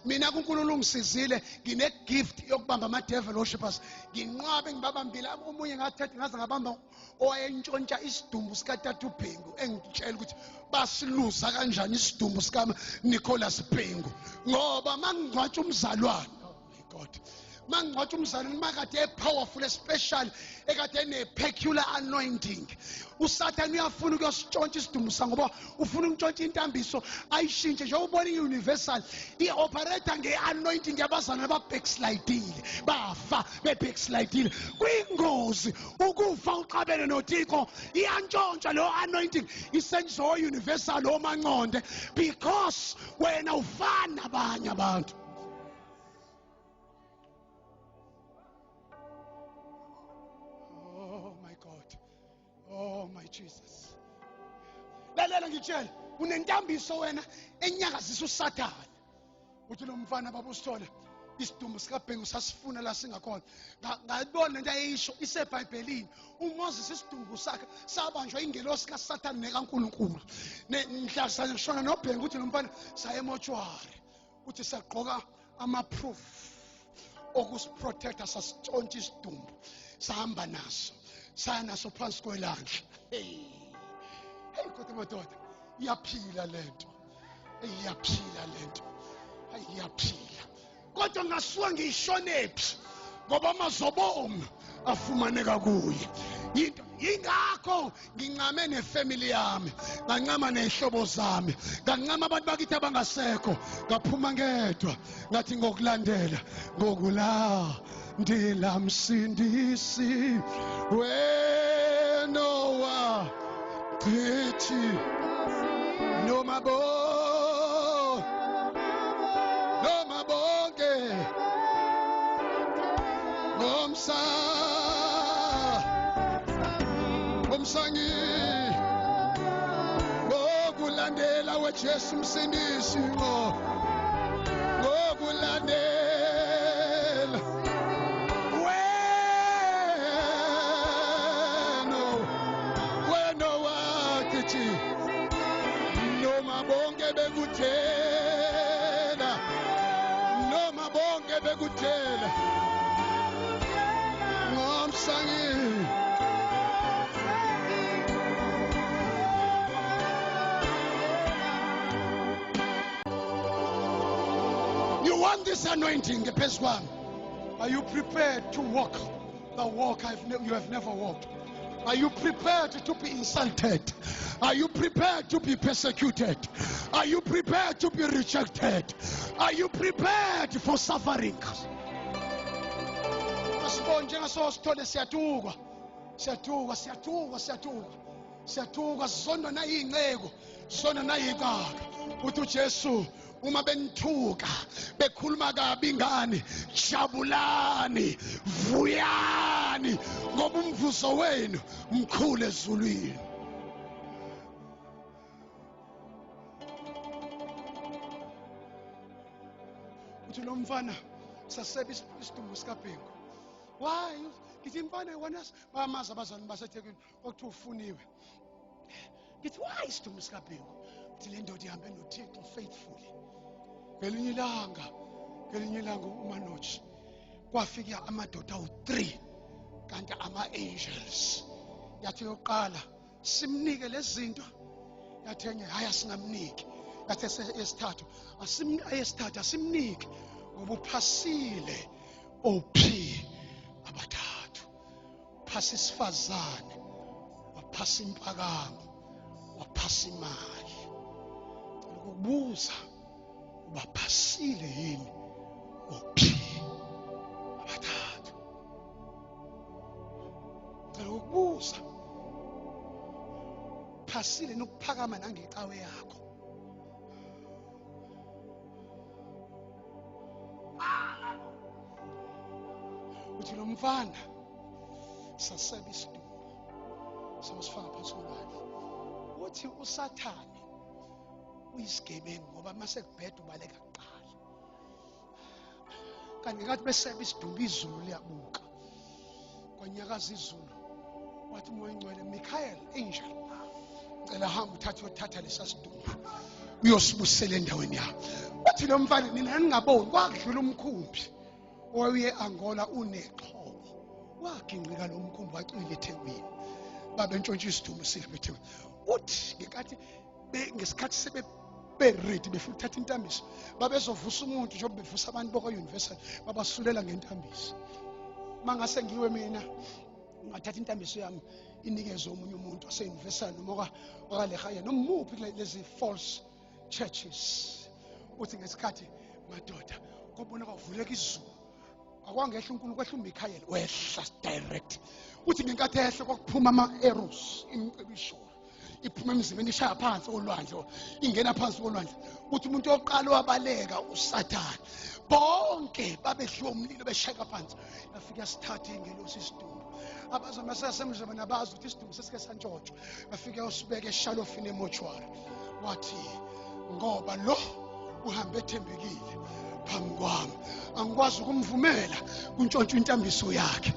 mina kuNkulunkulu ungisizile ngine gift yokubamba ama devil worshippers nginqabe ngibabambile omunye ngathatha ngaze ngabamba owayentshontsha isidumbu sika Tatu Bhengu engitshela ukuthi basiluza kanjani isidumbu sika Nicholas Bhengu ngoba mangingcwatsha umzalwane oh my god mangingcwatsha umzalwane makade powerful especially ekade ne peculiar anointing uSathane uyafuna ukuyositshontsha isidumbu sangoba ufuna ukutshontsha intambiso ayishintshe nje ubona iuniversal ioperator ngeanointing yabazana babackslidile bafa bebackslidile kwingozi ukufa uqabele noThixo iyantshontsha lo anointing isenzo universal omanqonde because wena ufana nabanye abantu. Oh my Jesus. Lalela ngitshela unentambiso wena enyakazisa uSathane. Uthi lo mfana babusithola isidumbu sika Bhengu sasifuna la singakhona. Ngabona lento ayisho iseBhayibhelini. uMoses isidumbu sakhe sabanjwa ingelosi kaSathane nekaNkulunkulu. Mhla sashona noBhengu uthi lo mfana saye emochwari. Uthi sagqoka ama proof okusiprotecta sasitshontsha isidumbu sahamba naso. Sana so phansi kwelandla. Hey kodwa madoda iyaphila lento. Iyaphila lento. Iyaphila. Kodwa ngasuka ngishonephi ngoba amazobomu afumaneka kuye. Yingakho ngincame nefamily yami, ngancama nezihlobo zami, ngancama abantu bakithi abangasekho, ngaphuma ngedwa, ngathi ngokulandela, ngokulandela msindisi wenowa thithi noma bonke ngomsangi ngokulandela weJesu msindisi ngokulandela weno wakithi noma bonke bekuthela ngomsangi. You want this anointing, Peswan? Are you prepared to walk the walk you have never walked? Are you prepared to be insulted? Are you prepared to be persecuted? Are you prepared to be rejected? Are you prepared for suffering? Siyathuka sonda nayingceko sonda nayikaka uthi uJesu uma benithuka bekhuluma kabi ingane jabulani vuyani ngoba umvuzo wenu mkhulu ezulwini. Uthi lo mfana sasebe isidumbu sika Bhengu. Why? Ngithi mfana wena bamaza abazali baseThekwini okuthi ufuniwe. Ngithi why isidumbu sika Bhengu? Uthi le ndoda ihambe noThixo faithfully. Ngelinye ilanga uManoji kwafika amadoda awu3 kanti ama-angels. Yathi yoqala simnike lezinto, yathi enye hayi asingamniki, yathi esithathu asimnike ngoba uphasile ophi abathathu. Uphasa isifazane, waphasa impakamo, waphasa imali. Ukubuza ubaphasile yini ophi abathathu? Ukubuza phasile nokuphakama nangecawe yakho. Uthi lo mfana sasebe isidumbu samsifaka phansi kwelwandle. Uthi uSathane uyisigebengu ngoba mase kubheda ubaleka kuqala. Kanti ngathi besebe isidumbu izulu liyabuka. Kwanyakaza izulu. Wathi umoya ingcwele Michael angel ngicela hamba uthatha lesa sidumbu uyosibusela endaweni yakho. wathi lo mfana nina ningaboni kwakudlula umkhumbi owaye Angola unexhobo waginqika lo mkhumbi wacwila eThekwini babentshontsha isidumbu sihle eThekwini uthi ngesikhathi sebeready befuna ukuthatha intambiso babezovusa umuntu njengoba bevusa abantu boko university babasulela ngentambiso mangase ngiwe mina ngathatha intambiso yami inikeze omunye umuntu ose-university noma okalehaya nomuphi lezi false churches uthi ngesikhathi madoda kwabona kwavuleka izulu akwangehla uNkulunkulu kwehla uMikhayeli wehla direct uthi ngenkathi ehle kwakuphuma ama-arrows imicibisho iphuma emzimbeni ishaya phansi olwandle ingena phansi kolwandle uthi umuntu oqala wabaleka uSathane bonke babedliwa umlilo beshayeka phansi bafika sithathe ingelosi isidumbu abazama sasemzaba nabazi ukuthi isidumbu sesike santshontsho bafika usibeke eshalofini emochwari wathi ngoba lo uhambe ethembekile phambi kwami angikwazi ukumvumela kuntshontsha intambiso yakhe.